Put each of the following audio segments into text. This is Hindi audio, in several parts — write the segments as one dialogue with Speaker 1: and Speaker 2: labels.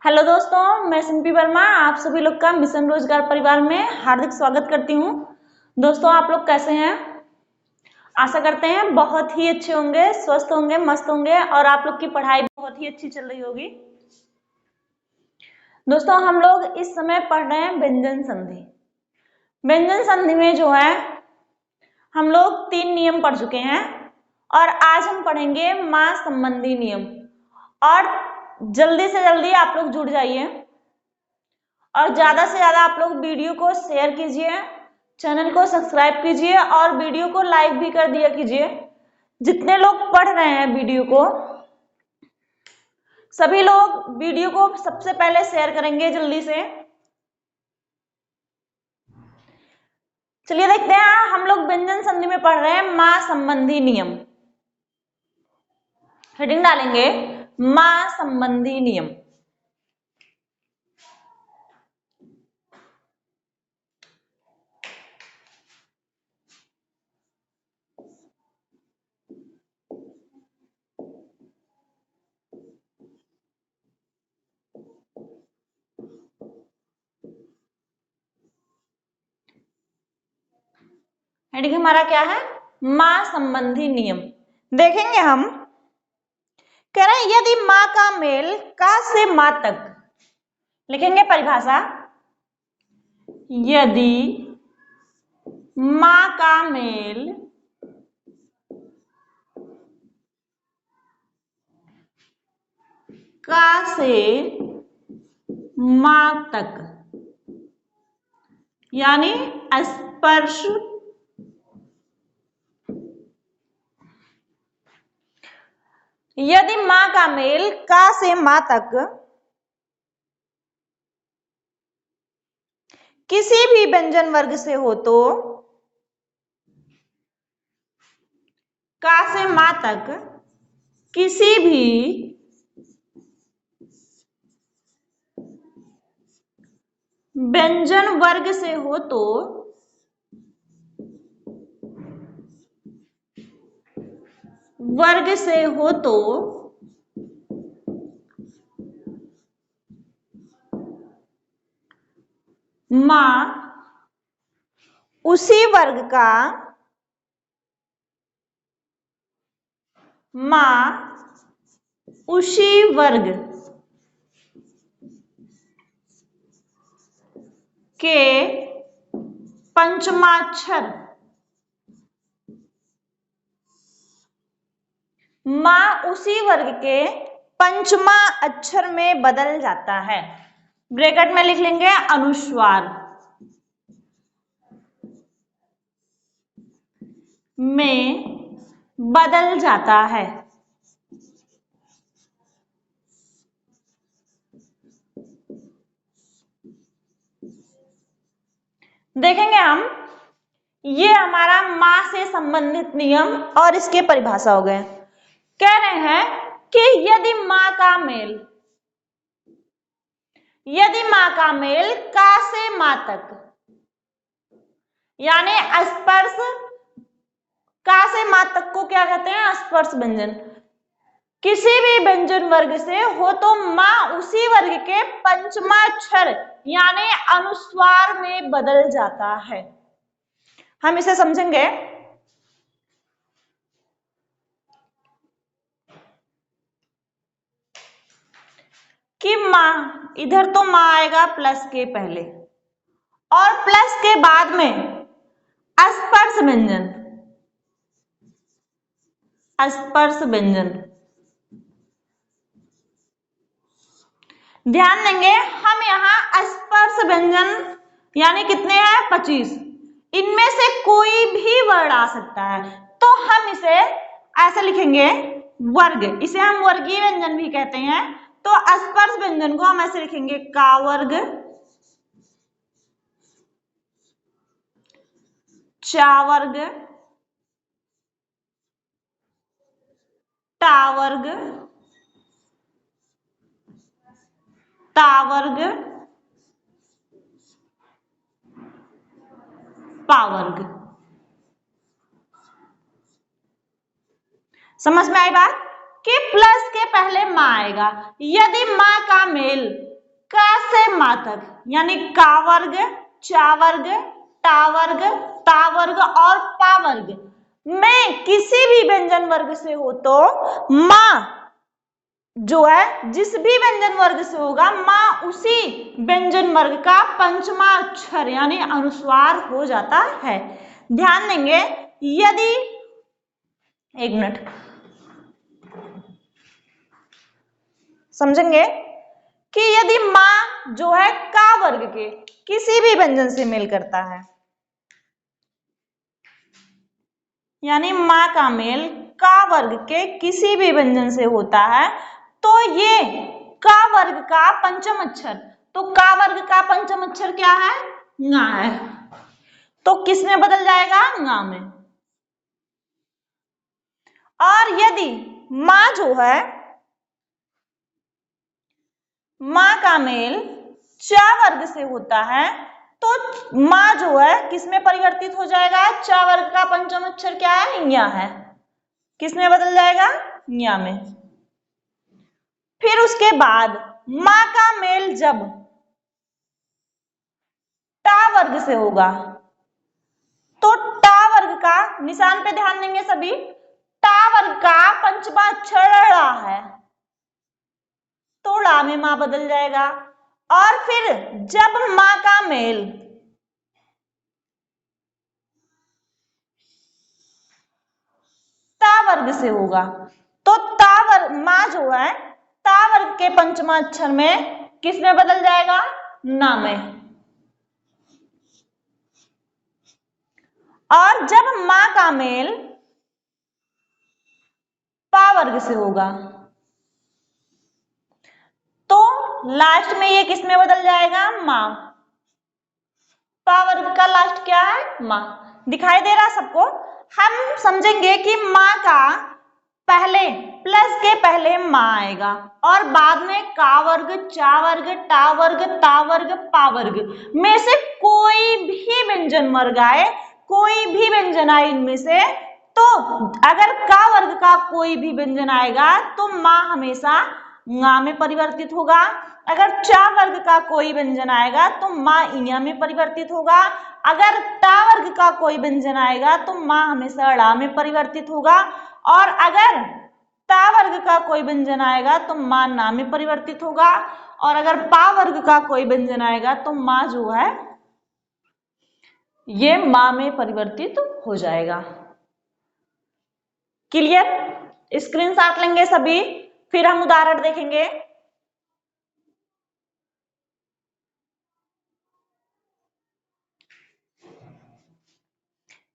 Speaker 1: हेलो दोस्तों, मैं सिंपी वर्मा आप सभी लोग का मिशन रोजगार परिवार में हार्दिक स्वागत करती हूँ। दोस्तों, आप लोग कैसे हैं? आशा करते हैं बहुत ही अच्छे होंगे, स्वस्थ होंगे, मस्त होंगे और आप लोग की पढ़ाई बहुत ही अच्छी चल रही होगी। दोस्तों, हम लोग इस समय पढ़ रहे हैं व्यंजन संधि। व्यंजन संधि में जो है हम लोग 3 नियम पढ़ चुके हैं और आज हम पढ़ेंगे मां संबंधी नियम। और जल्दी से जल्दी आप लोग जुड़ जाइए और ज्यादा से ज्यादा आप लोग वीडियो को शेयर कीजिए, चैनल को सब्सक्राइब कीजिए और वीडियो को लाइक भी कर दिया कीजिए। जितने लोग पढ़ रहे हैं वीडियो को, सभी लोग वीडियो को सबसे पहले शेयर करेंगे जल्दी से। चलिए देखते हैं, हम लोग व्यंजन संधि में पढ़ रहे हैं मां संबंधी नियम। हेडिंग डालेंगे मां संबंधी नियम। हेडिंग हमारा क्या है? मां संबंधी नियम। देखेंगे हम, कह रहे हैं यदि मां का मेल का से मां तक, लिखेंगे परिभाषा, यदि मां का मेल का से मां तक, यानी स्पर्श यदि मां का मेल का से मां तक किसी भी व्यंजन वर्ग से हो तो का से मां तक किसी भी व्यंजन वर्ग से हो तो मां उसी वर्ग का के पंचमाक्षर पंचमा अक्षर में बदल जाता है। ब्रैकेट में लिख लेंगे अनुस्वार में बदल जाता है। देखेंगे हम, ये हमारा मां से संबंधित नियम और इसके परिभाषा हो गए। कह रहे हैं कि यदि मां का मेल का से मां तक, यानी स्पर्श का से मां तक को क्या कहते हैं? स्पर्श व्यंजन। किसी भी व्यंजन वर्ग से हो तो मां उसी वर्ग के पंचमाक्षर यानी अनुस्वार में बदल जाता है। हम इसे समझेंगे। कि मां, इधर तो मां आएगा प्लस के पहले और प्लस के बाद में स्पर्श व्यंजन। ध्यान देंगे, हम यहां स्पर्श व्यंजन यानी कितने हैं? 25। इनमें से कोई भी वर्ण आ सकता है, तो हम इसे ऐसे लिखेंगे वर्ग। इसे हम वर्गीय व्यंजन भी कहते हैं। तो स्पर्श व्यंजन को हम ऐसे लिखेंगे का वर्ग, चा वर्ग, टा वर्ग, ता वर्ग, पा वर्ग। समझ में आई बात? कि प्लस के पहले मां आएगा। यदि मां का मेल तक, यानी का वर्ग, चा वर्ग, टा वर्ग, ता वर्ग और पा वर्ग में किसी भी व्यंजन वर्ग से हो तो माँ जो है जिस भी व्यंजन वर्ग से होगा माँ उसी व्यंजन वर्ग का पंचमा अक्षर यानी अनुस्वार हो जाता है। ध्यान देंगे, यदि, एक मिनट समझेंगे कि यदि माँ जो है का वर्ग के किसी भी व्यंजन से मेल करता है, यानी माँ का मेल का वर्ग के किसी भी व्यंजन से होता है तो ये का वर्ग का पंचम अक्षर, तो का वर्ग का पंचम अक्षर क्या है, ङा है, तो किस में बदल जाएगा, ङा में। और यदि माँ जो है माँ का मेल चा वर्ग से होता है तो माँ जो है किस में परिवर्तित हो जाएगा, चा वर्ग का पंचम अक्षर क्या है, या है, किस में बदल जाएगा, या में। फिर उसके बाद माँ का मेल जब टा वर्ग से होगा तो टा वर्ग का, निशान पे ध्यान देंगे सभी, टा वर्ग का पंचमा अक्षर ड़ा है तो ड़ा में माँ बदल जाएगा। और फिर जब माँ का मेल ता वर्ग से होगा तो ता वर्ग माँ जो है ता वर्ग के पंचमा अक्षर में किस में बदल जाएगा, ना में। और जब माँ का मेल पा वर्ग से होगा तो लास्ट में ये किस में बदल जाएगा, माँ। पा वर्ग का लास्ट क्या है, माँ। दिखाई दे रहा सबको। हम समझेंगे कि माँ का पहले प्लस के पहले माँ आएगा और बाद में का वर्ग, चा वर्ग, टा वर्ग, ता वर्ग, पा वर्ग में से कोई भी व्यंजन वर्ग आए, कोई भी व्यंजन आए इनमें से, तो अगर का वर्ग का कोई भी व्यंजन आएगा तो माँ हमेशा ङा में परिवर्तित होगा। अगर चा वर्ग का कोई व्यंजन आएगा तो माँ इया में परिवर्तित होगा। अगर टा वर्ग का कोई व्यंजन आएगा तो माँ हमेशा ड़ा में परिवर्तित होगा। और अगर ता वर्ग का कोई व्यंजन आएगा तो माँ ना में परिवर्तित होगा। और अगर पा वर्ग का कोई व्यंजन आएगा तो माँ जो है ये माँ में परिवर्तित हो जाएगा। क्लियर? स्क्रीनशॉट लेंगे सभी, फिर हम उदाहरण देखेंगे।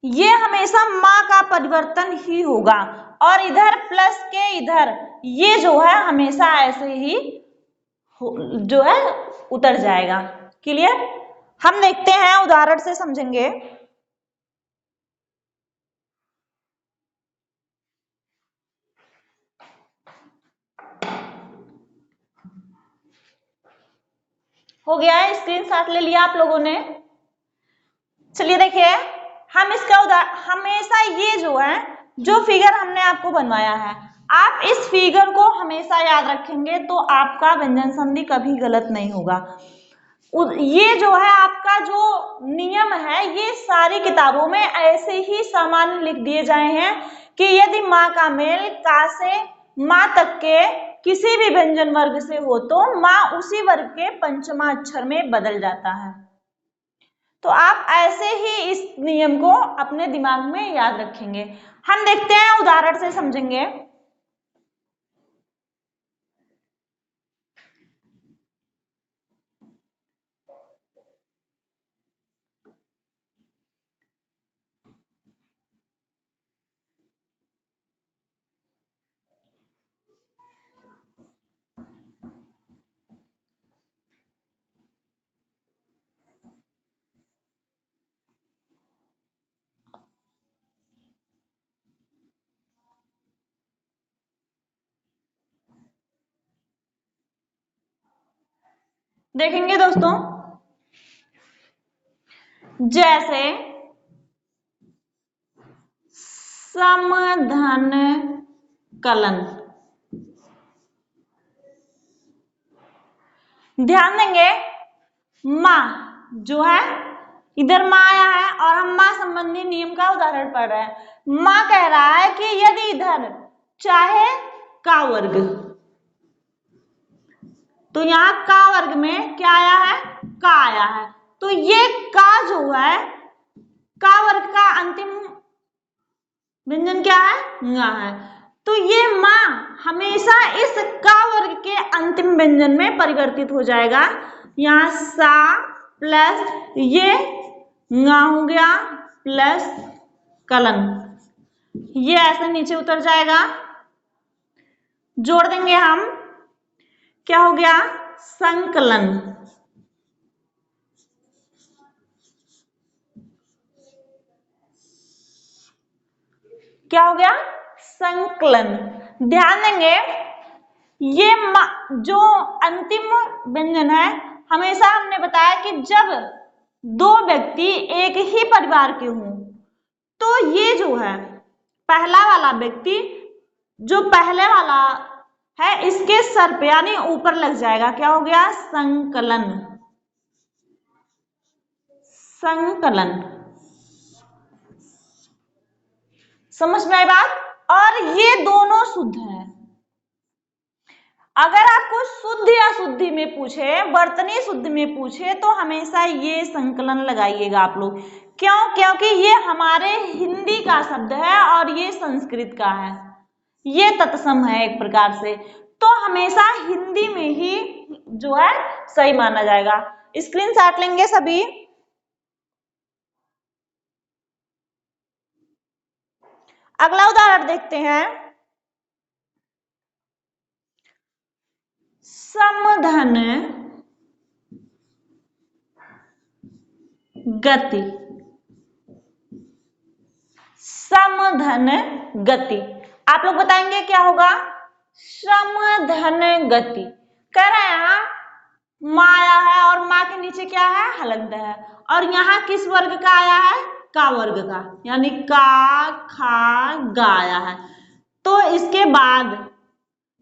Speaker 1: ये हमेशा माँ का परिवर्तन ही होगा और इधर प्लस के इधर ये जो है हमेशा ऐसे ही जो है उतर जाएगा। क्लियर? हम देखते हैं उदाहरण से समझेंगे। हो गया है, स्क्रीनशॉट ले लिया आप लोगों ने। चलिए देखिए, हम इसका हमेशा ये जो है जो फिगर हमने आपको बनवाया है, आप इस फिगर को हमेशा याद रखेंगे तो आपका व्यंजन संधि कभी गलत नहीं होगा। ये जो है आपका जो नियम है ये सारी किताबों में ऐसे ही सामान्य लिख दिए जाए हैं कि यदि माँ का मेल का से माँ तक के किसी भी व्यंजन वर्ग से हो तो माँ उसी वर्ग के पंचमा अक्षर में बदल जाता है। तो आप ऐसे ही इस नियम को अपने दिमाग में याद रखेंगे। हम देखते हैं उदाहरण से समझेंगे। देखेंगे दोस्तों, जैसे समधन कलन, ध्यान देंगे माँ जो है इधर माँ आया है और हम माँ संबंधी नियम का उदाहरण पढ़ रहे हैं। माँ कह रहा है कि यदि इधर चाहे का वर्ग, तो यहाँ का वर्ग में क्या आया है, का आया है, तो ये का जो है का वर्ग का अंतिम व्यंजन क्या है, ङ है। तो ये माँ हमेशा इस का वर्ग के अंतिम व्यंजन में परिवर्तित हो जाएगा। यहाँ सा प्लस ये ङ हो गया प्लस कलन, ये ऐसे नीचे उतर जाएगा, जोड़ देंगे हम, क्या हो गया, संकलन। क्या हो गया, संकलन। ध्यान देंगे ये जो अंतिम व्यंजन है, हमेशा हमने बताया कि जब दो व्यक्ति एक ही परिवार के हों तो ये जो है पहला वाला व्यक्ति जो पहले वाला है इसके सर पे यानी ऊपर लग जाएगा, क्या हो गया, संकलन। संकलन, समझ में आई बात। और ये दोनों शुद्ध है। अगर आपको शुद्ध या शुद्धि में पूछे, वर्तनी शुद्ध में पूछे, तो हमेशा ये संकलन लगाइएगा आप लोग। क्यों, क्योंकि ये हमारे हिंदी का शब्द है और ये संस्कृत का है, ये तत्सम है एक प्रकार से, तो हमेशा हिंदी में ही जो है सही माना जाएगा। स्क्रीनशॉट लेंगे सभी। अगला उदाहरण देखते हैं। समधन गति, समधन गति, आप लोग बताएंगे क्या होगा, समधन गति। कह रहे हैं यहाँ माँ आया है और माँ के नीचे क्या है, हलंत है, और यहाँ किस वर्ग का आया है, का वर्ग का, यानी का खा गा आया है। तो इसके बाद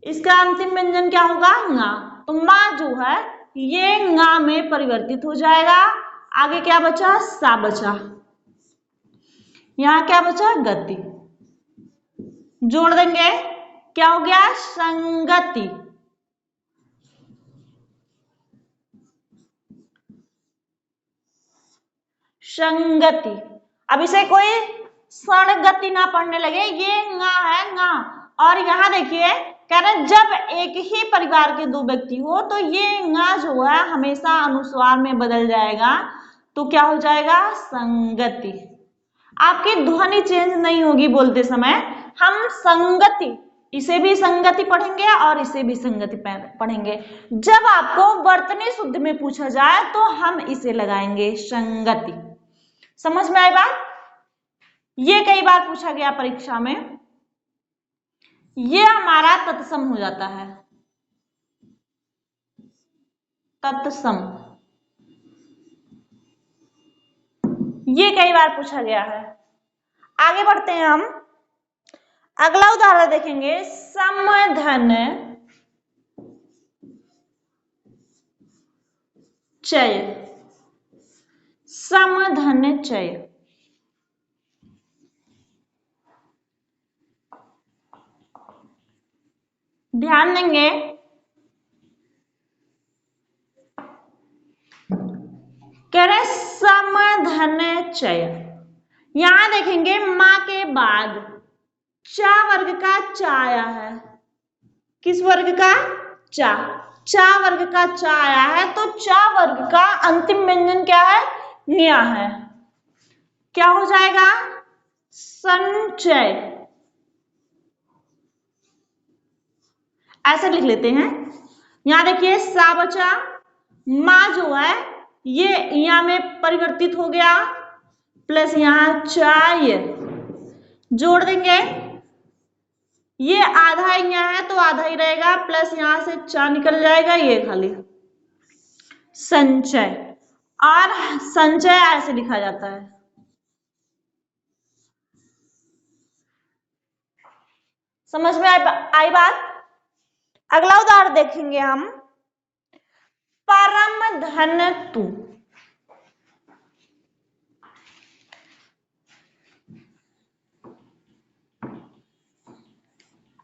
Speaker 1: इसका अंतिम व्यंजन क्या होगा, ङा। तो माँ जो है ये ङा में परिवर्तित हो जाएगा। आगे क्या बचा, सा बचा, यहाँ क्या बचा, गति। जोड़ देंगे, क्या हो गया, संगति। संगति। अब इसे कोई स्वर्ण गति ना पढ़ने लगे, ये ङा है, ङा। और यहाँ देखिए कह रहे जब एक ही परिवार के दो व्यक्ति हो तो ये ङा जो है हमेशा अनुस्वार में बदल जाएगा, तो क्या हो जाएगा, संगति। आपकी ध्वनि चेंज नहीं होगी बोलते समय, हम संगति, इसे भी संगति पढ़ेंगे और इसे भी संगति पढ़ेंगे। जब आपको वर्तनी शुद्ध में पूछा जाए तो हम इसे लगाएंगे, संगति। समझ में आई बात। ये कई बार पूछा गया परीक्षा में, ये हमारा तत्सम हो जाता है, तत्सम, ये कई बार पूछा गया है। आगे बढ़ते हैं हम, अगला उदाहरण देखेंगे। समधन चय, समधन चय। ध्यान देंगे, कह रहे समधन चय। यहां देखेंगे माँ के बाद चा वर्ग का चा आया है, किस वर्ग का, चा। चा वर्ग का चा आया है, तो चा वर्ग का अंतिम व्यंजन क्या है, न्या है, क्या हो जाएगा, संचय। ऐसे लिख लेते हैं। यहां देखिए सा बचा, माँ जो है ये यहाँ में परिवर्तित हो गया, प्लस यहाँ चाय, जोड़ देंगे, ये आधा यहाँ है तो आधा ही रहेगा, प्लस यहां से चा निकल जाएगा, ये खाली संचय। और संचय ऐसे लिखा जाता है। समझ में आई बात। अगला उदाहरण देखेंगे हम। परम धन तु।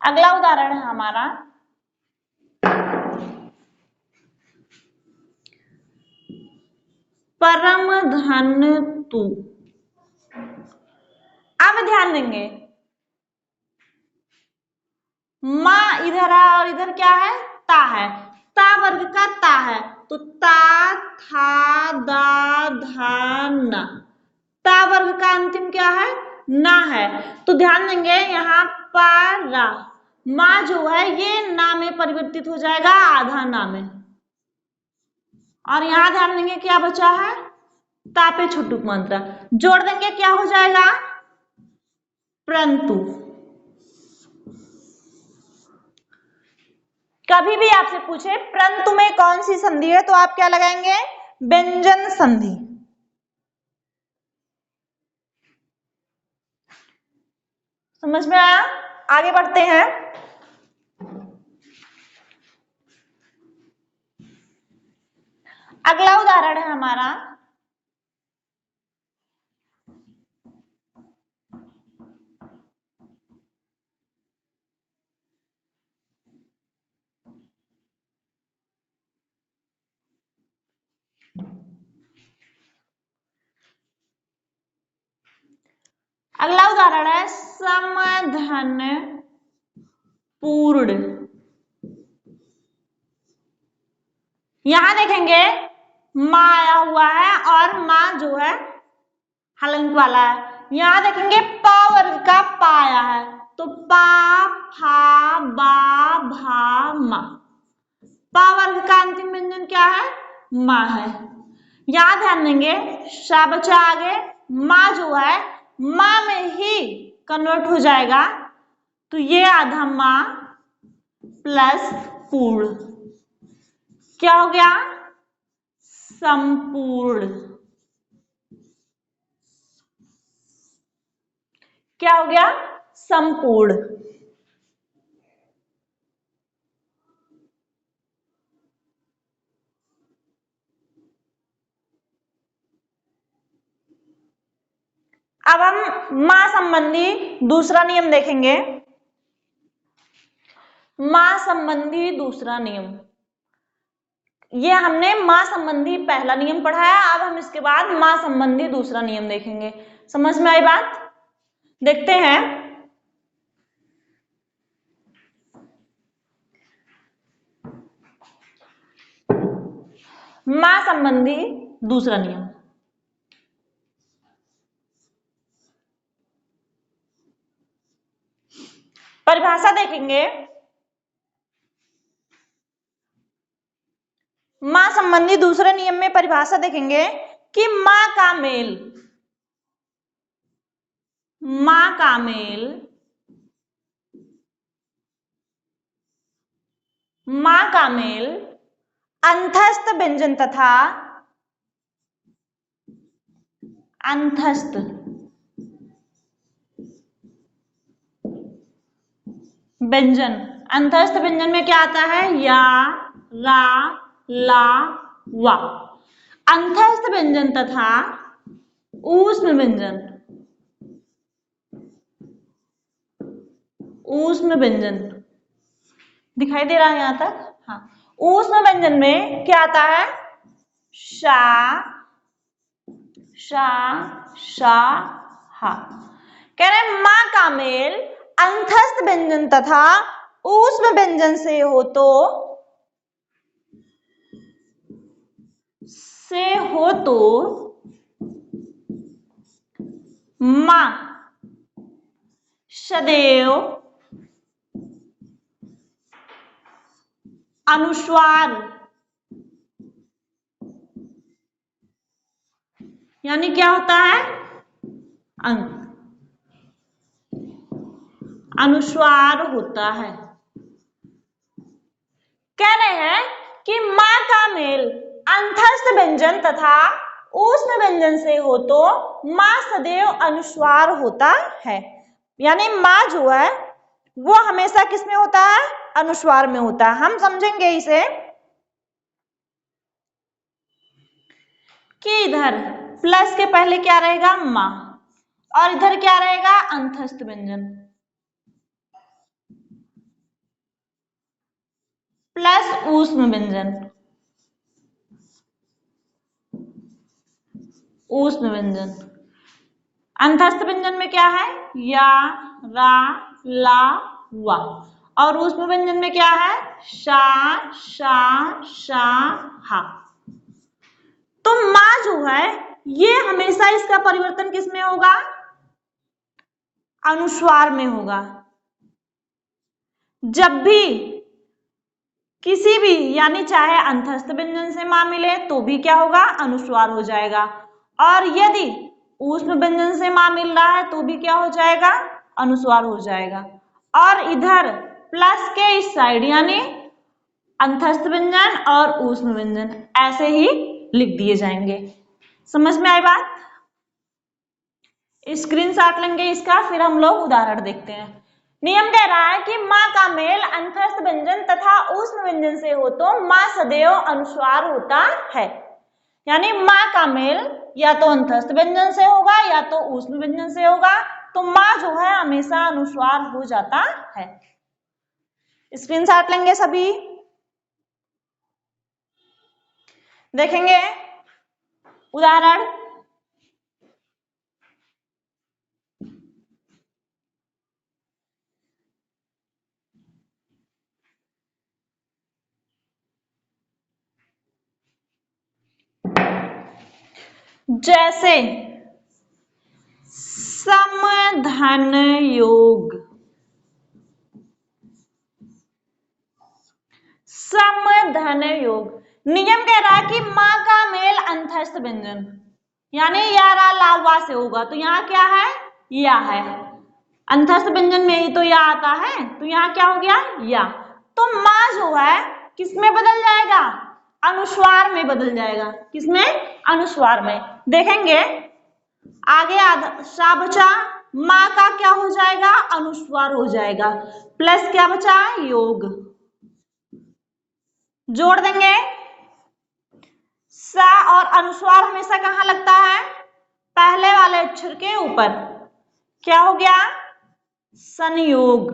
Speaker 1: अगला उदाहरण है हमारा परम धन तु। अब ध्यान देंगे, माँ इधर है और इधर क्या है, ता है, ता वर्ग का ता है, तो ता था दा धा ना, ता वर्ग का अंतिम क्या है, ना है, तो ध्यान देंगे यहाँ पारा माँ जो है ये ना में परिवर्तित हो जाएगा आधा ना में, और यहां ध्यान देंगे क्या बचा है, ता पे छुटुक मात्रा, जोड़ देंगे क्या हो जाएगा, परंतु। कभी भी आपसे पूछे परंतु में कौन सी संधि है, तो आप क्या लगाएंगे, व्यंजन संधि। समझ में आया? आगे बढ़ते हैं। अगला उदाहरण है हमारा है समधन पूर्ण। यहां देखेंगे माँ आया हुआ है और माँ जो है हलंत वाला है, यहां देखेंगे पा वर्ग का पा आया है, तो पा फा बा भा मा, पा वर्ग का अंतिम व्यंजन क्या है, माँ है। यहां ध्यान देंगे शा बचा आगे, माँ जो है माँ में ही कन्वर्ट हो जाएगा, तो ये आधा माँ प्लस पूर्ण क्या हो गया, संपूर्ण। क्या हो गया, संपूर्ण। अब हम मां संबंधी दूसरा नियम देखेंगे। मां संबंधी दूसरा नियम, ये हमने मां संबंधी पहला नियम पढ़ाया, अब हम इसके बाद मां संबंधी दूसरा नियम देखेंगे। समझ में आई बात? देखते हैं। मां संबंधी दूसरा नियम, परिभाषा देखेंगे। मां संबंधी दूसरे नियम में परिभाषा देखेंगे कि मां का मेल, मां का मेल, मां का मेल अंतस्थ व्यंजन तथा अंतस्थ व्यंजन, अंतस्थ व्यंजन में क्या आता है, या रा ला वा, अंतस्थ व्यंजन तथा ऊष्म व्यंजन, ऊष्म व्यंजन दिखाई दे रहा है यहां तक, हाँ। ऊष्म व्यंजन में क्या आता है, शा शा शा हा। कह रहे हैं मां का मेल अंतस्थ व्यंजन तथा ऊष्म व्यंजन से हो तो मां सदैव अनुस्वार, यानी क्या होता है, अंक अनुस्वार होता है। कह रहे हैं कि मां का मेल अंतस्थ व्यंजन तथा ऊष्म व्यंजन से हो तो मां सदैव अनुस्वार होता है, यानी मां जो है वो हमेशा किस में होता है, अनुस्वार में होता है। हम समझेंगे इसे। कि इधर प्लस के पहले क्या रहेगा, मा, और इधर क्या रहेगा, अंतस्थ व्यंजन प्लस ऊष्म व्यंजन, ऊष्म व्यंजन। अंतस्थ व्यंजन में क्या है, या, रा, ला, वा, और ऊष्म व्यंजन में क्या है, शा, शा, शा, हा। तो मा जो है ये हमेशा इसका परिवर्तन किसमें होगा, अनुस्वार में होगा। जब भी किसी भी यानी चाहे अंतस्थ व्यंजन से मा मिले तो भी क्या होगा, अनुस्वार हो जाएगा, और यदि ऊष्म व्यंजन से मा मिल रहा है तो भी क्या हो जाएगा, अनुस्वार हो जाएगा। और इधर प्लस के इस साइड यानी अंतस्थ व्यंजन और ऊष्म व्यंजन ऐसे ही लिख दिए जाएंगे। समझ में आई बात? स्क्रीनशॉट लेंगे इसका, फिर हम लोग उदाहरण देखते हैं। नियम कह रहा है कि माँ का मेल अंतस्थ व्यंजन तथा ऊष्म व्यंजन से हो तो माँ सदैव अनुस्वार होता है। यानी माँ का मेल या तो अंतस्थ व्यंजन से होगा या तो ऊष्म व्यंजन से होगा, तो माँ जो है हमेशा अनुस्वार हो जाता है। स्क्रीनशॉट लेंगे सभी, देखेंगे उदाहरण। जैसे समधन योग, समधन योग नियम कह रहा है कि माँ का मेल अंतस्थ व्यंजन यानी या, रा, ला, वा से होगा, तो यहाँ क्या है, या है। अंतस्थ व्यंजन में ही तो या आता है, तो यहाँ क्या हो गया, या। तो माँ जो है किसमें बदल जाएगा, अनुस्वार में बदल जाएगा। किसमें, अनुस्वार में। देखेंगे आगे सा बचा, माँ का क्या हो जाएगा, अनुस्वार हो जाएगा, प्लस क्या बचा, योग, जोड़ देंगे। सा और अनुस्वार हमेशा कहाँ लगता है, पहले वाले अक्षर के ऊपर। क्या हो गया, संयोग।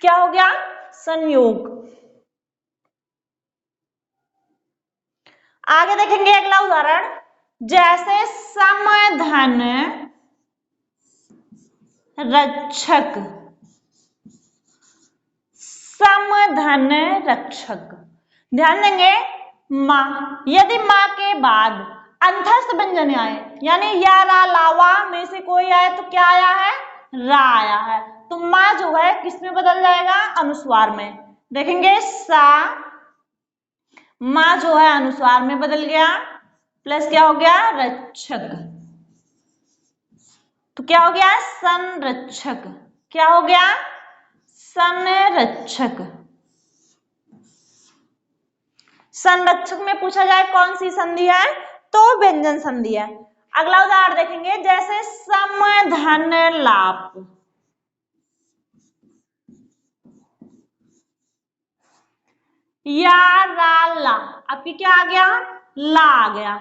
Speaker 1: क्या हो गया, संयोग। आगे देखेंगे अगला उदाहरण। जैसे समधन रक्षक, समधन रक्षक। ध्यान देंगे माँ, यदि माँ के बाद अंतस्थ व्यंजन आए यानी या, रा, ला, वा में से कोई आए तो क्या आया है, रा आया है, तो माँ जो है किसमें बदल जाएगा, अनुस्वार में। देखेंगे सा, माँ जो है अनुस्वार में बदल गया, प्लस क्या हो गया, रक्षक, तो क्या हो गया, संरक्षक। क्या हो गया, संरक्षक। संरक्षक में पूछा जाए कौन सी संधि है, तो व्यंजन संधि है। अगला उदाहरण देखेंगे। जैसे समधन लाप, या, रा, ला, आपकी क्या आ गया, ला आ गया।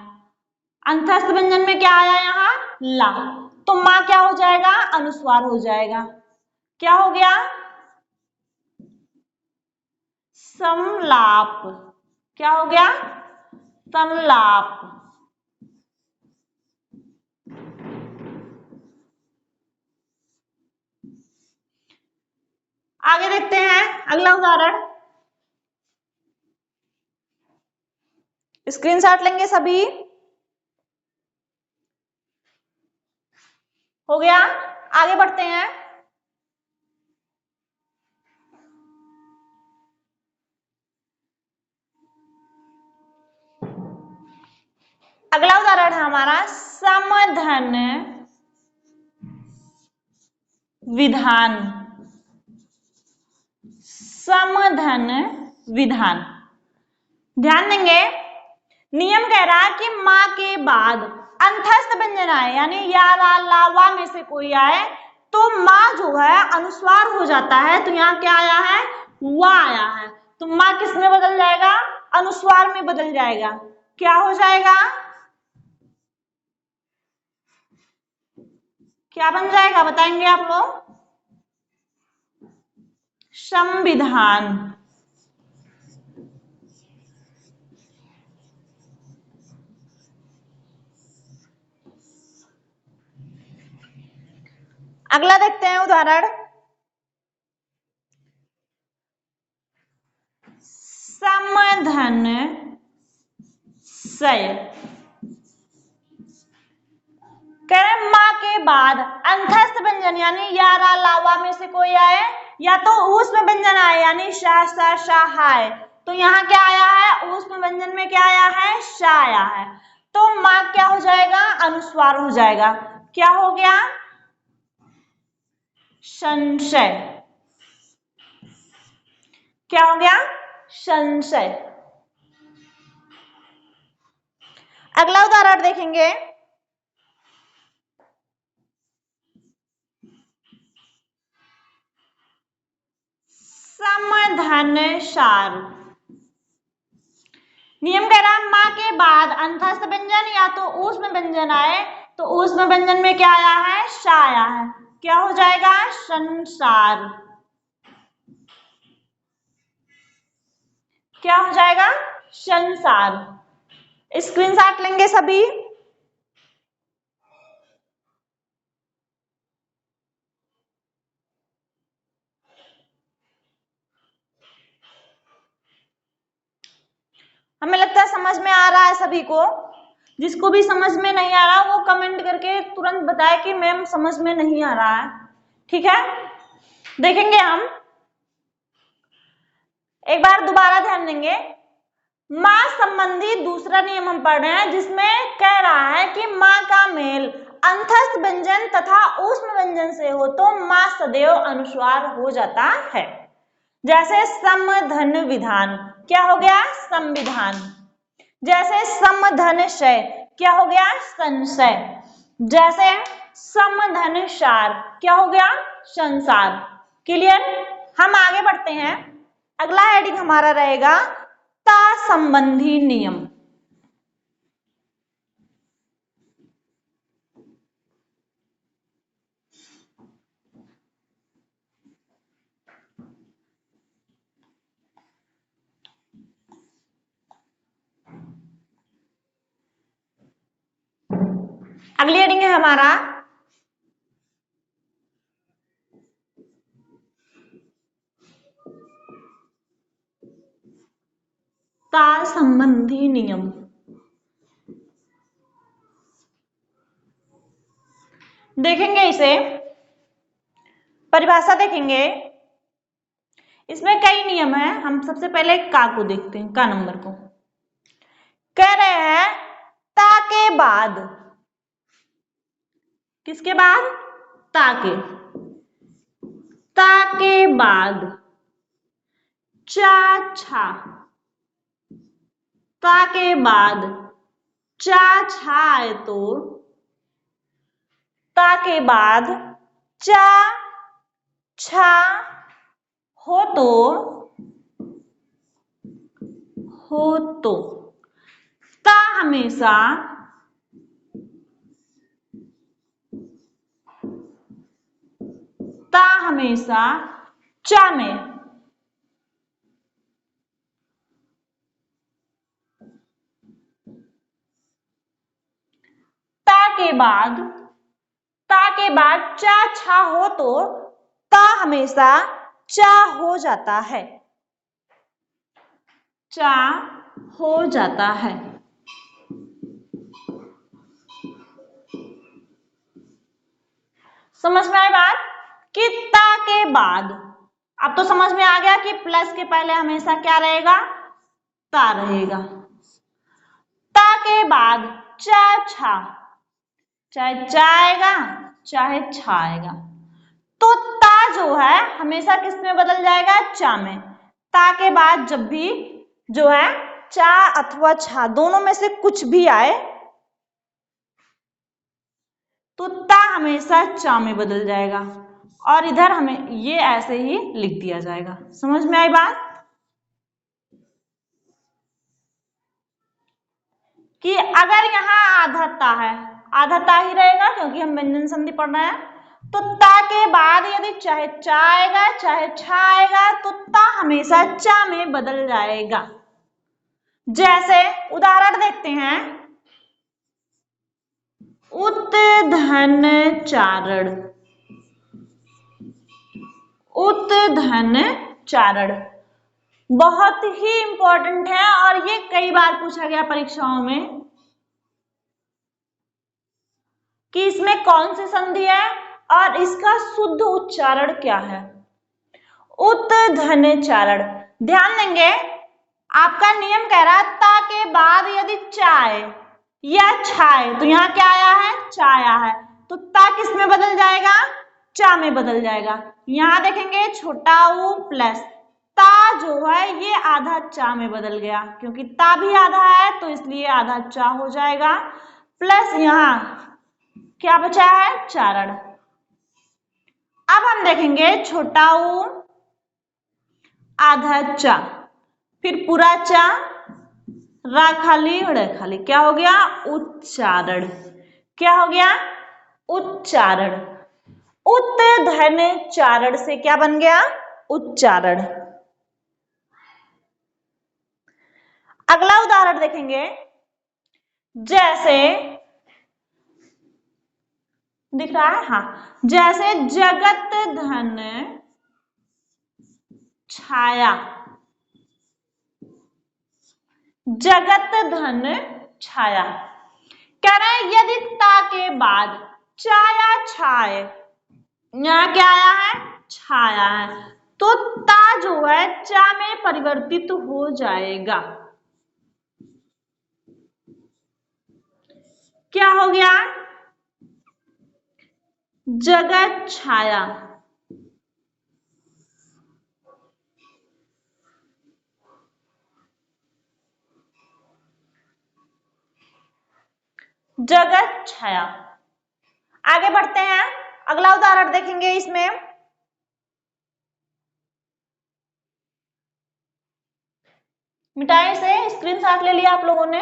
Speaker 1: अंतस्थ व्यंजन में क्या आया यहाँ, ला, तो माँ क्या हो जाएगा, अनुस्वार हो जाएगा। क्या हो गया, समलाप। क्या हो गया, समलाप। आगे देखते हैं अगला उदाहरण। स्क्रीनशॉट लेंगे सभी, हो गया। आगे बढ़ते हैं। अगला उदाहरण है हमारा समधन विधान, समधन विधान। ध्यान देंगे नियम कह रहा है कि माँ के बाद अंतस्थ व्यंजन आए यानी या, रा, ला, वा में से कोई आए तो माँ जो है अनुस्वार हो जाता है, तो यहाँ क्या आया है, वा आया है, तो माँ किस में बदल जाएगा, अनुस्वार में बदल जाएगा। क्या हो जाएगा? क्या बन जाएगा बताएंगे आप लोग? संविधान। अगला देखते हैं उदाहरण। समधन सय। कह रहे माँ के बाद अंतस्थ व्यंजन यानी या रा लावा में से कोई आए या तो ऊष्म व्यंजन आए यानी शा सा शा हाय। तो यहाँ क्या आया है? ऊष्म व्यंजन में क्या आया है? शा आया है। तो माँ क्या हो जाएगा? अनुस्वार हो जाएगा। क्या हो गया? संशय। क्या हो गया? संशय। अगला उदाहरण देखेंगे। समधनसार। नियम कह रहा है माँ के बाद अंतस्थ व्यंजन या तो ऊष्म व्यंजन आए तो ऊष्म व्यंजन में क्या आया है? शा आया है। क्या हो जाएगा? संसार। क्या हो जाएगा? संसार। स्क्रीनशॉट लेंगे सभी। हमें लगता है समझ में आ रहा है सभी को। जिसको भी समझ में नहीं आ रहा वो कमेंट करके तुरंत बताए कि मैम समझ में नहीं आ रहा है। ठीक है, देखेंगे हम एक बार दोबारा ध्यान देंगे। माँ संबंधी दूसरा नियम हम पढ़ रहे हैं जिसमें कह रहा है कि माँ का मेल अंतस्थ व्यंजन तथा ऊष्म व्यंजन से हो तो माँ सदैव अनुस्वार हो जाता है। जैसे समधन विधान क्या हो गया? संविधान। जैसे समधनशय क्या हो गया? संशय। जैसे समधनसार क्या हो गया? संसार। क्लियर? हम आगे बढ़ते हैं। अगला हेडिंग हमारा रहेगा ता संबंधी नियम। अगली हेडिंग है हमारा ता संबंधी नियम। देखेंगे इसे, परिभाषा देखेंगे। इसमें कई नियम हैं। हम सबसे पहले का को देखते हैं, का नंबर को। कह रहे हैं ता के बाद, किसके बाद? ता के। ता के बाद चा छा। ता के बाद चा छा है तो ता के बाद चा छा हो तो ता हमेशा चा में। ता के बाद चा छा हो तो ता हमेशा चा हो जाता है। चा हो जाता है। समझ में आई बात? कि ता के बाद, अब तो समझ में आ गया कि प्लस के पहले हमेशा क्या रहेगा? ता रहेगा। ता के बाद चा छा, चाहे चा आएगा चाहे छा आएगा तो ता जो है हमेशा किस में बदल जाएगा? चा में। ता के बाद जब भी जो है चा अथवा छा दोनों में से कुछ भी आए तो ता हमेशा चा में बदल जाएगा और इधर हमें ये ऐसे ही लिख दिया जाएगा। समझ में आई बात? कि अगर यहाँ आधा ता है, आधा ता ही रहेगा क्योंकि हम व्यंजन संधि पढ़ रहे हैं, तो ता के बाद यदि चाहे चा आएगा चाहे छा आएगा तो ता हमेशा चा में बदल जाएगा। जैसे उदाहरण देखते हैं, उत्धन चारण, उत्धन चारण बहुत ही इंपॉर्टेंट है और ये कई बार पूछा गया परीक्षाओं में कि इसमें कौन सी संधि है और इसका शुद्ध उच्चारण क्या है। उत्धन चारण, ध्यान देंगे आपका नियम कह रहा है ता के बाद यदि चाय या छाए, तो यहाँ क्या आया है, चा आया है, तो ता किस में बदल जाएगा, चा में बदल जाएगा। यहाँ देखेंगे छोटा ऊ प्लस ता जो है ये आधा चा में बदल गया, क्योंकि ता भी आधा है तो इसलिए आधा चा हो जाएगा, प्लस यहाँ क्या बचा है, चारण। अब हम देखेंगे छोटा ऊ आधा चा, फिर पूरा चा, रा खाली ड़ खाली, क्या हो गया, उच्चारण। क्या हो गया, उच्चारण। उत्धन चारण से क्या बन गया, उच्चारण। अगला उदाहरण देखेंगे, जैसे दिख रहा है, हाँ, जैसे जगत धन छाया, जगत धन छाया, कह रहे हैं यदि ता के बाद छाया छाए, यहाँ क्या आया है, छाया है, तो ता जो है चा में परिवर्तित हो जाएगा। क्या हो गया, जगत छाया। जगत छाया। आगे बढ़ते हैं, अगला उदाहरण देखेंगे। इसमें मिटाई से स्क्रीनशॉट ले लिया आप लोगों ने,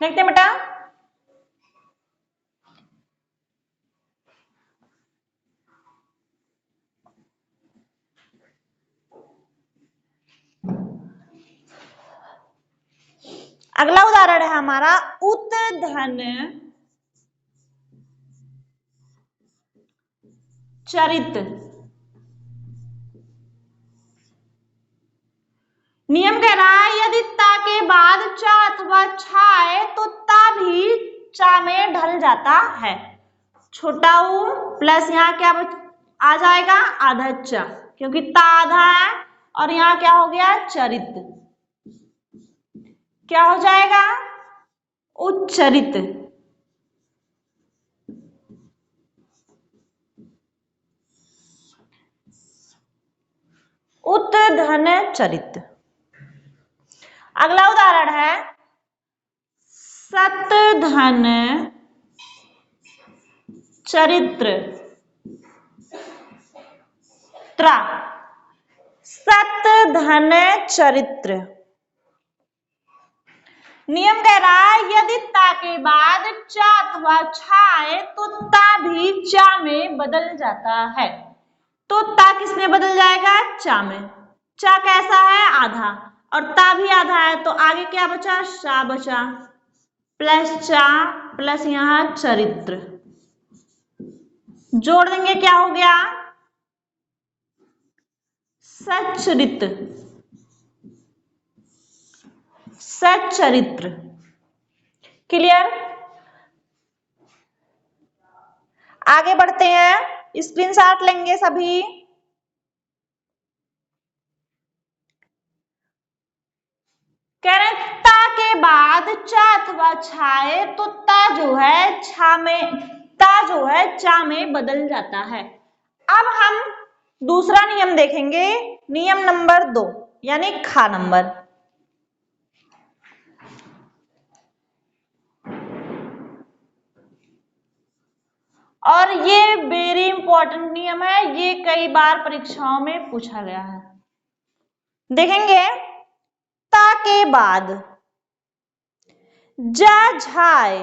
Speaker 1: देखते हैं बेटा। अगला उदाहरण है हमारा उत्धन चरित। नियम कह रहा है यदि ता के बाद चा अथवा छा आए तो ता भी चा में ढल जाता है। छोटा ऊ प्लस यहाँ क्या आ जाएगा, आधा चा, क्योंकि ता आधा है, और यहाँ क्या हो गया, चरित। क्या हो जाएगा, उच्चरित। उत्धन चरित। अगला उदाहरण है सतधन चरित्र त्रा। सतधन चरित्र, नियम कह रहा है यदि ता के बाद चा अथवा छा आए तो ता भी चा में बदल जाता है। तो ता किस में बदल जाएगा, चा में। चा कैसा है, आधा, और ता भी आधा है, तो आगे क्या बचा, शा बचा, प्लस चा प्लस यहाँ चरित्र, जोड़ देंगे क्या हो गया, सच्चरित। सच्चरित्र। क्लियर। आगे बढ़ते हैं, स्क्रीनशॉट लेंगे सभी। कह रहे ता के बाद चा अथवा छाए तो ता जो है छा में, ता जो है चा में बदल जाता है। अब हम दूसरा नियम देखेंगे, नियम नंबर 2 यानी खा नंबर। और ये वेरी इंपॉर्टेंट नियम है, ये कई बार परीक्षाओं में पूछा गया है। देखेंगे ता के बाद जा झाए।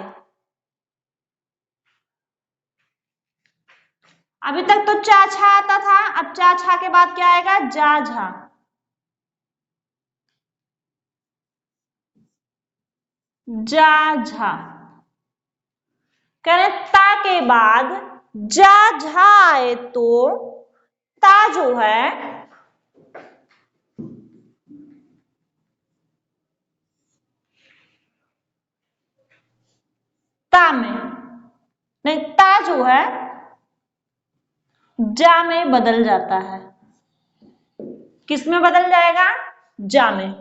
Speaker 1: अभी तक तो चा छा आता था, अब चा छा के बाद क्या आएगा? जा झा। जा झा। कह रहे ता के बाद जा झा आए तो ता जो है ता में नहीं, ता जो है जा में बदल जाता है। किस में बदल जाएगा? जा में।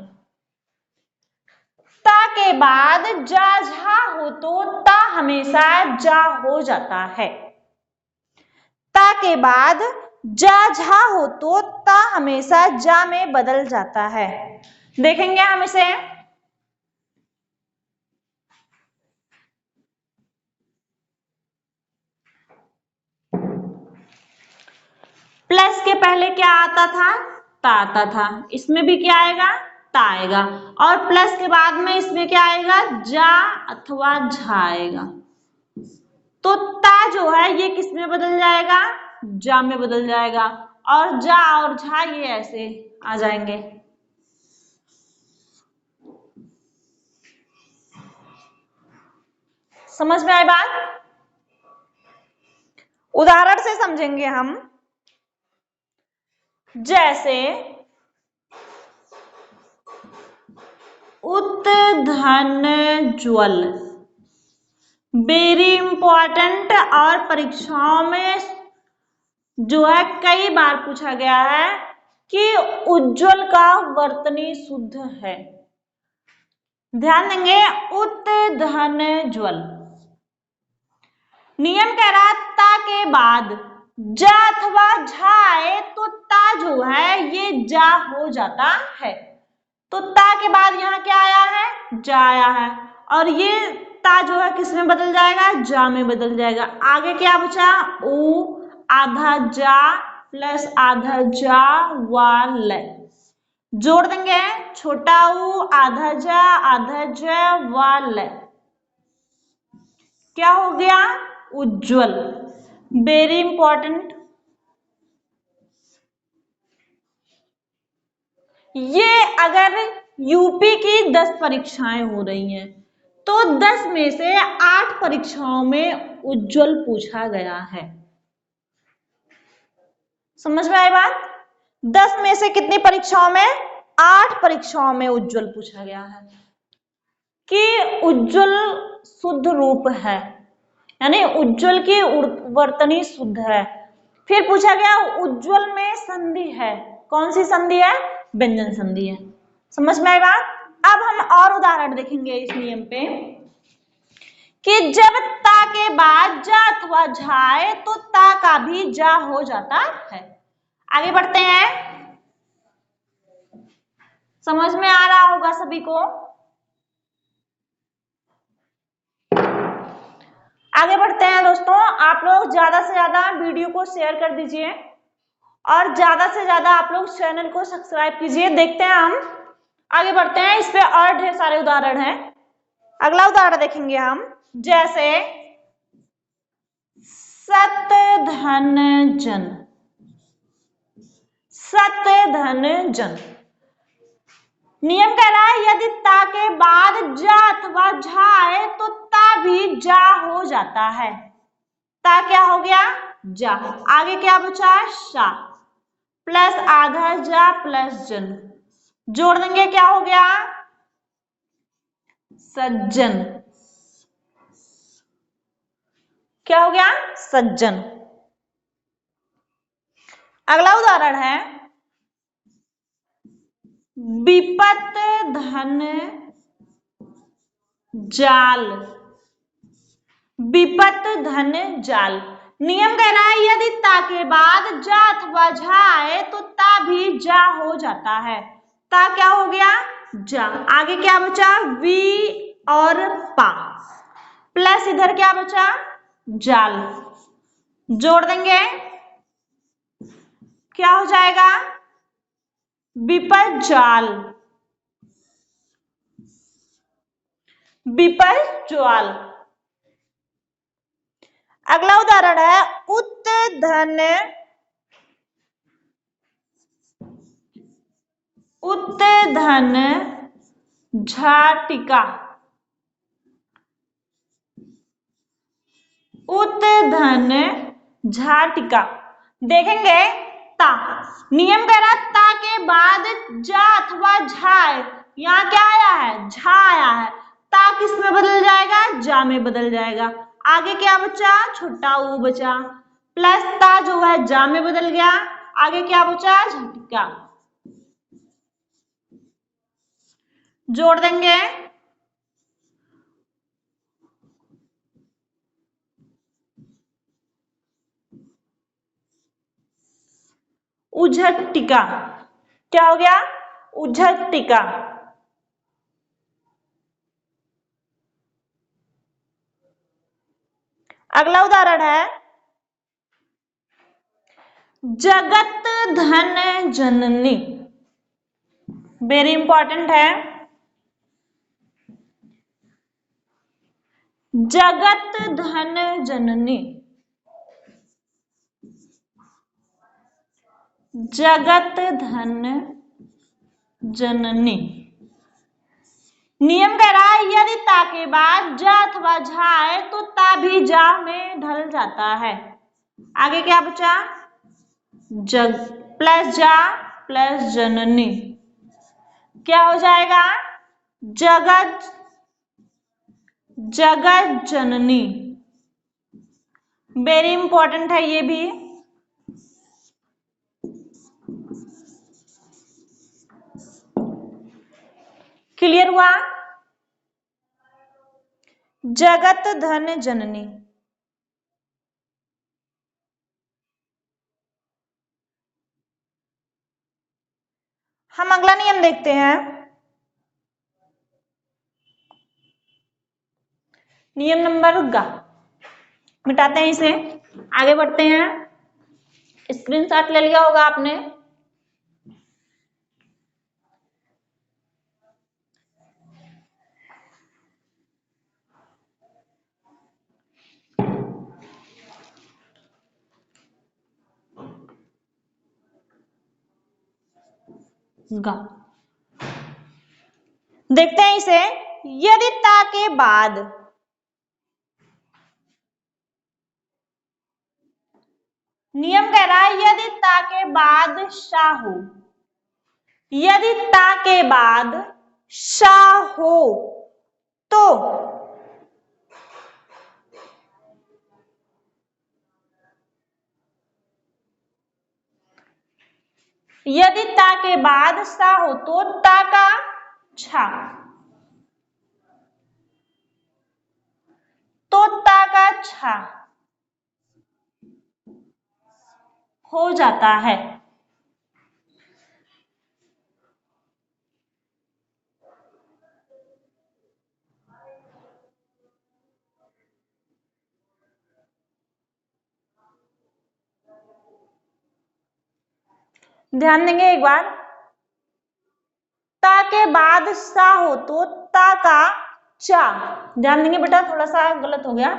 Speaker 1: ता के बाद जा झा हो तो ता हमेशा जा हो जाता है। ता के बाद जा झा हो तो ता हमेशा जा में बदल जाता है। देखेंगे हम इसे। प्लस के पहले क्या आता था? ता आता था। इसमें भी क्या आएगा? ता आएगा। और प्लस के बाद में इसमें क्या आएगा? जा अथवा झा आएगा। तो ता जो है ये किस में बदल जाएगा? जा में बदल जाएगा। और जा और झा ये ऐसे आ जाएंगे। समझ में आई बात? उदाहरण से समझेंगे हम। जैसे उत्धन ज्वल, वेरी इंपॉर्टेंट और परीक्षाओं में जो है कई बार पूछा गया है कि उज्ज्वल का वर्तनी शुद्ध है। ध्यान देंगे, उत्धन ज्वल। नियम कह रहा ता के बाद जा अथवा झा आए तो ता जो है ये जा हो जाता है। तो ता के बाद यहाँ क्या आया है? जा आया है। और ये ता जो है किस में बदल जाएगा? जा में बदल जाएगा। आगे क्या बचा? ऊ आधा जा प्लस आधा जा वाल। जोड़ देंगे, छोटा ऊ आधा जा वाल। क्या हो गया? उज्ज्वल। Very important. ये अगर यूपी की 10 परीक्षाएं हो रही हैं तो 10 में से 8 परीक्षाओं में उज्ज्वल पूछा गया है। समझ में आई बात? 10 में से कितनी परीक्षाओं में? 8 परीक्षाओं में उज्ज्वल पूछा गया है कि उज्ज्वल शुद्ध रूप है, यानी उज्ज्वल की वर्तनी शुद्ध है। फिर पूछा गया उज्ज्वल में संधि है। कौन सी संधि है? व्यंजन संधि है। समझ में आई बात? अब हम और उदाहरण देखेंगे इस नियम पे कि जब ता के बाद जा अथवा झा आए तो ता का भी जा हो जाता है। आगे बढ़ते हैं। समझ में आ रहा होगा सभी को? आगे बढ़ते हैं दोस्तों। आप लोग ज्यादा से ज्यादा वीडियो को शेयर कर दीजिए और ज्यादा से ज्यादा आप लोग चैनल को सब्सक्राइब कीजिए। देखते हैं हम आगे बढ़ते हैं। इस पे और ढेर सारे उदाहरण हैं। अगला उदाहरण देखेंगे हम। जैसे सत धन जन। सत धन जन। नियम कह रहा है यदि ता के बाद जा अथवा झा आए तो ता भी जा हो जाता है। ता क्या हो गया? जा। आगे क्या बचा? शा प्लस आधा जा प्लस जन। जोड़ देंगे, क्या हो गया? सज्जन। क्या हो गया? सज्जन। अगला उदाहरण है विपत धन जाल। विपत धन जाल। नियम कह रहा है यदि ता के बाद जा अथवा झा आए तो ता भी जा हो जाता है। ता क्या हो गया? जा। आगे क्या बचा? वी और पा प्लस इधर क्या बचा? जाल। जोड़ देंगे, क्या हो जाएगा? विपद जाल। बिपज्वाल। अगला उदाहरण है उत्धन झाटिका। उत्धन झाटिका देखेंगे ता, नियम कह रहा ता के बाद जा अथवा झा है, यहाँ क्या आया है झा आया है, ता किस में बदल जाएगा जा में बदल जाएगा। आगे क्या बचा छोटा ऊ बचा, प्लस ता जो है जा में बदल गया, आगे क्या बचा झटिका। जोड़ देंगे उझटिका। क्या हो गया उझटिका। अगला उदाहरण है जगत धन जननी। वेरी इंपॉर्टेंट है, जगत धन जननी। जगत धन जननी नियम कह रहा है यदि ता के बाद जा अथवा झा है तो ता भी जा में ढल जाता है। आगे क्या बचा जग प्लस जा प्लस जननी, क्या हो जाएगा जगत जगत जननी। वेरी इंपॉर्टेंट है ये भी। क्लियर हुआ जगत धन जननी। हम अगला नियम देखते हैं, नियम नंबर गा। मिटाते हैं इसे, आगे बढ़ते हैं। स्क्रीनशॉट ले लिया होगा आपने। गा देखते हैं इसे, यदि ता के बाद नियम कह रहा है यदि ता के बाद शा हो, यदि ता के बाद शा हो तो यदि ता के बाद सा हो तो ता का छा, तो ता का छा हो जाता है। ध्यान देंगे एक बार, ता के बाद सा हो तो ता का चा, ध्यान देंगे बेटा थोड़ा सा गलत हो गया,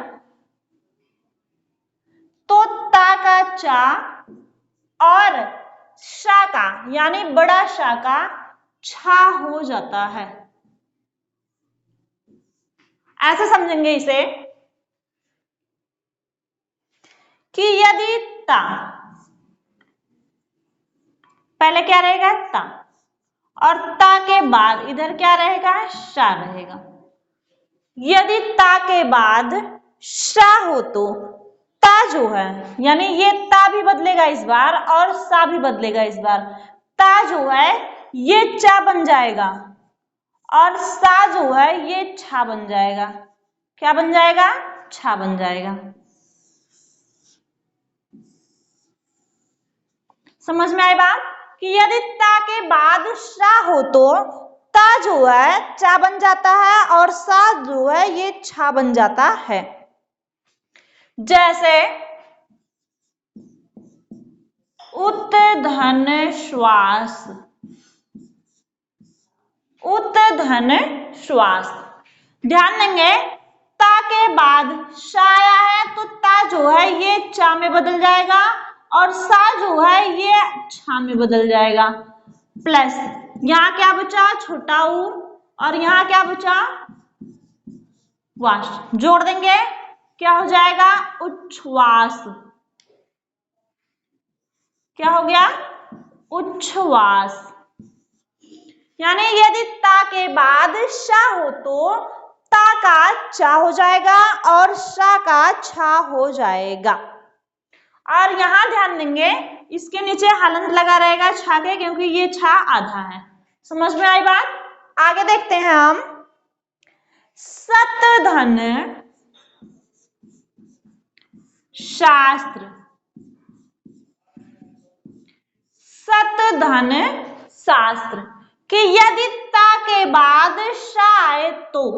Speaker 1: तो ता का चा और शा का यानी बड़ा शा का छा हो जाता है। ऐसे समझेंगे इसे कि यदि ता पहले क्या रहेगा ता और ता के बाद इधर क्या रहेगा शा रहेगा, यदि ता के बाद शा हो तो ता जो है यानी ये ता भी बदलेगा इस बार और सा भी बदलेगा इस बार, ता जो है ये चा बन जाएगा और सा जो है ये छा बन जाएगा। क्या बन जाएगा छा बन जाएगा। समझ में आई बात कि यदि ता के बाद शा हो तो ता जो है चा बन जाता है और सा जो है ये छा बन जाता है। जैसे उत्धन श्वास, उत्धन श्वास ध्यान देंगे ता के बाद शा आया है तो ता जो है ये चा में बदल जाएगा और सा जो है ये छा में बदल जाएगा। प्लस यहाँ क्या बचा छोटा ऊ और यहाँ क्या बचा वास, जोड़ देंगे क्या हो जाएगा उच्छ्वास। क्या हो गया उच्छ्वास। यानी यदि ता के बाद शा हो तो ता का चा हो जाएगा और शा का छा हो जाएगा। और यहां ध्यान देंगे इसके नीचे हलंत लगा रहेगा छा के, क्योंकि ये छा आधा है। समझ में आई बात? आगे देखते हैं हम। सतधन शास्त्र, सतधन शास्त्र कि यदि ता के बाद शा आए तो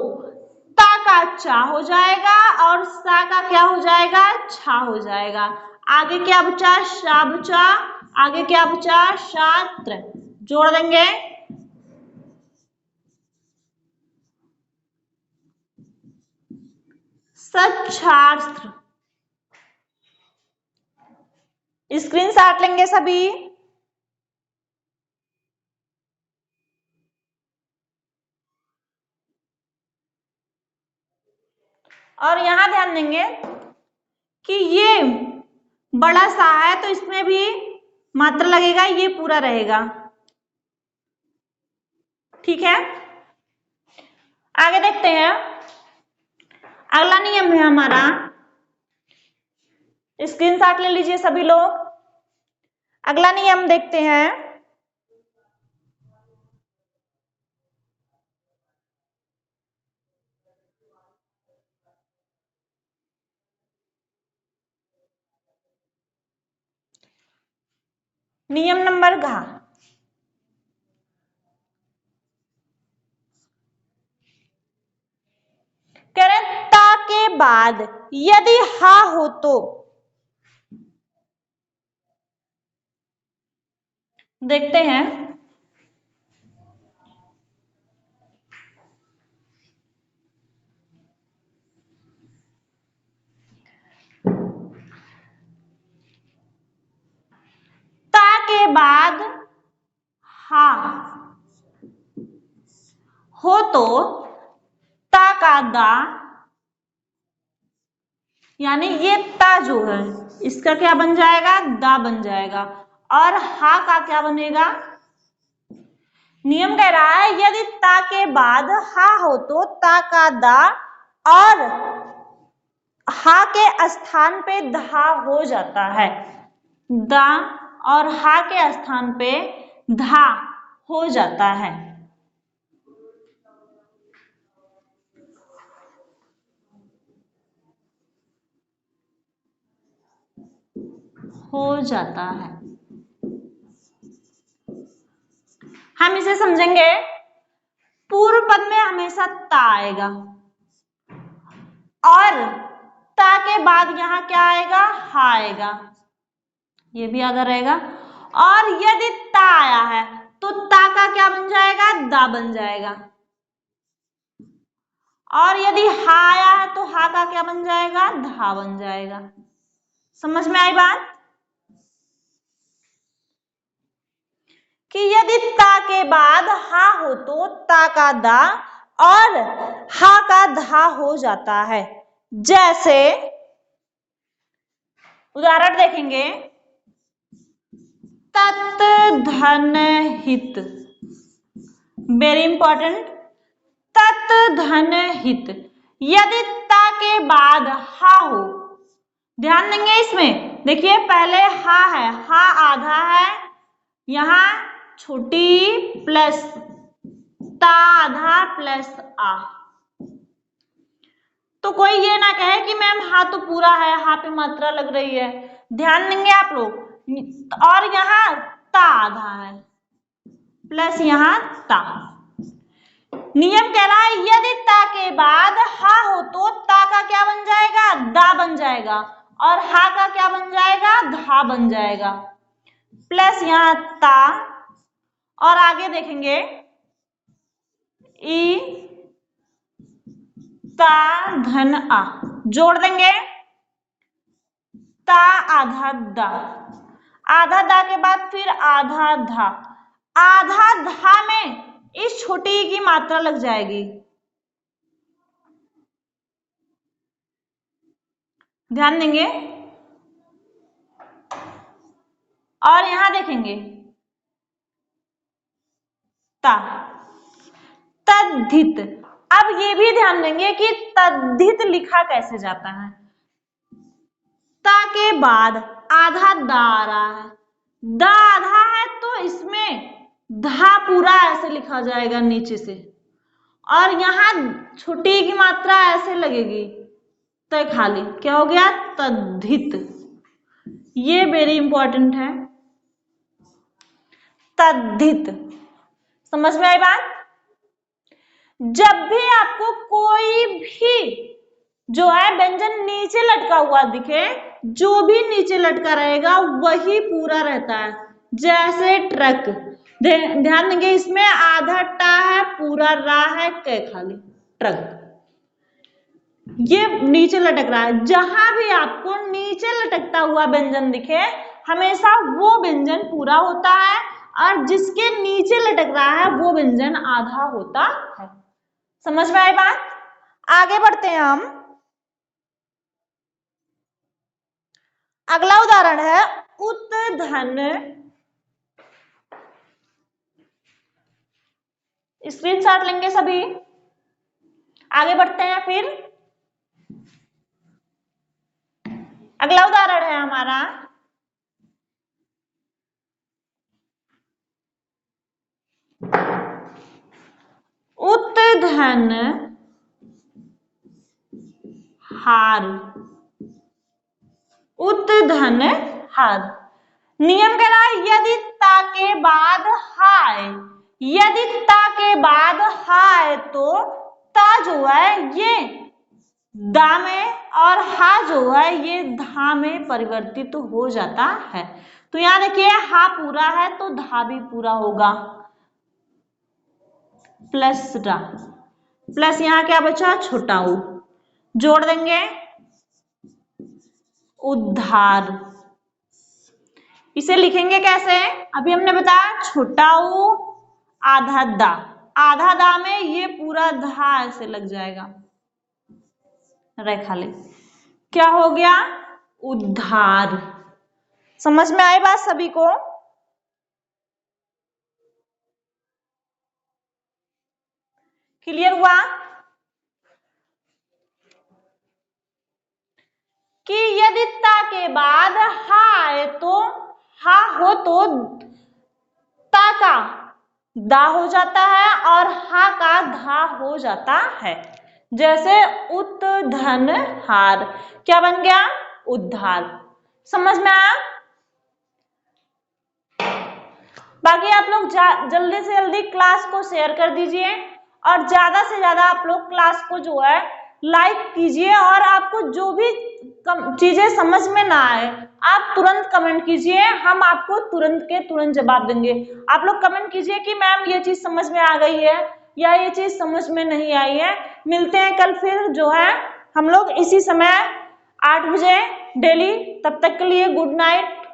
Speaker 1: ता का चा हो जाएगा और सा का क्या हो जाएगा छा हो जाएगा। आगे क्या बचा शा बचा, आगे क्या बचा शास्त्र, जोड़ देंगे सच्छास्त्र। स्क्रीनशॉट लेंगे सभी। और यहां ध्यान देंगे कि ये बड़ा सा है तो इसमें भी मात्रा लगेगा, ये पूरा रहेगा। ठीक है, आगे देखते हैं। अगला नियम है हमारा, स्क्रीनशॉट ले लीजिए सभी लोग। अगला नियम देखते हैं। नियम नंबर घ, कह रहे ता के बाद यदि हा हो तो देखते हैं। ता के बाद हा हो तो ता का दा, यानी ये ता जो है इसका क्या बन जाएगा दा बन जाएगा और हा का क्या बनेगा। नियम कह रहा है यदि ता के बाद हा हो तो ता का दा और हा के स्थान पे धा हो जाता है। दा और हा के स्थान पे धा हो जाता है। हो जाता है। हम इसे समझेंगे, पूर्व पद में हमेशा ता आएगा और ता के बाद यहां क्या आएगा हा आएगा, ये भी याद रहेगा। और यदि ता आया है तो ता का क्या बन जाएगा दा बन जाएगा और यदि हा आया है तो हा का क्या बन जाएगा धा बन जाएगा। समझ में आई बात? कि यदि ता के बाद हा हो तो ता का दा और हा का धा हो जाता है। जैसे उदाहरण देखेंगे, तत् धन हित, वेरी इंपॉर्टेंट, तत् धन हित। यदि ता के बाद हा हो, ध्यान देंगे इसमें, देखिए पहले हा है, हा आधा है, यहां छोटी प्लस ता आधा प्लस आ, तो कोई ये ना कहे कि मैम हा तो पूरा है, हा पे मात्रा लग रही है। ध्यान देंगे आप लोग, और यहां ता आधा है प्लस यहां ता। नियम कह रहा है यदि ता के बाद हा हो तो ता का क्या बन जाएगा दा बन जाएगा और हा का क्या बन जाएगा धा बन जाएगा, प्लस यहां ता और आगे देखेंगे ई ता धन आ, जोड़ देंगे ता आधा दा, आधा दा के बाद फिर आधा धा, आधा धा में इस छोटी ई की मात्रा लग जाएगी, ध्यान देंगे। और यहां देखेंगे ता, तद्धित। अब ये भी ध्यान देंगे कि तद्धित लिखा कैसे जाता है। ता के बाद आधा दा आ रहा है, दा आधा है तो इसमें धा पूरा ऐसे लिखा जाएगा नीचे से, और यहां छोटी की मात्रा ऐसे लगेगी, तय खाली, क्या हो गया तद्धित। ये वेरी इंपॉर्टेंट है, तद्धित। समझ में आई बात? जब भी आपको कोई भी जो है व्यंजन नीचे लटका हुआ दिखे, जो भी नीचे लटका रहेगा वही पूरा रहता है, जैसे ट्रक। ध्यान देंगे इसमें आधा टा है, पूरा रा है, कै खाली, ट्रक। ये नीचे लटक रहा है, जहां भी आपको नीचे लटकता हुआ व्यंजन दिखे हमेशा वो व्यंजन पूरा होता है, और जिसके नीचे लटक रहा है वो व्यंजन आधा होता है। समझ में आई बात? आगे बढ़ते हैं हम। अगला उदाहरण है उत्धन, स्क्रीनशॉट लेंगे सभी। आगे बढ़ते हैं फिर। अगला उदाहरण है हमारा उत्धन हार, उत्धन हार। नियम कह रहा है यदि ता के बाद हाय, यदि ता के बाद हाय तो ता जो है ये दा में और हा जो है ये धा में परिवर्तित तो हो जाता है। तो यहां देखिए हा पूरा है तो धा भी पूरा होगा, प्लस रा, प्लस यहां क्या बचा छोटा ऊ, जोड़ देंगे उद्धार। इसे लिखेंगे कैसे? अभी हमने बताया छोटा ऊ आधा दा, आधा दा में ये पूरा धा ऐसे लग जाएगा, रेखा ले, क्या हो गया उद्धार। समझ में आई बात सभी को? क्लियर हुआ कि यदि ता के बाद हा आए तो हा हो तो ता का दा हो जाता है और हा का धा हो जाता है। जैसे उत्धन हार क्या बन गया उद्धार। समझ में आया? बाकी आप लोग जल्दी से जल्दी क्लास को शेयर कर दीजिए और ज्यादा से ज्यादा आप लोग क्लास को जो है लाइक कीजिए, और आपको जो भी चीजें समझ में ना आए आप तुरंत कमेंट कीजिए, हम आपको तुरंत के तुरंत जवाब देंगे। आप लोग कमेंट कीजिए कि मैम ये चीज समझ में आ गई है या ये चीज समझ में नहीं आई है। मिलते हैं कल फिर जो है हम लोग इसी समय 8 बजे डेली। तब तक के लिए गुड नाइट।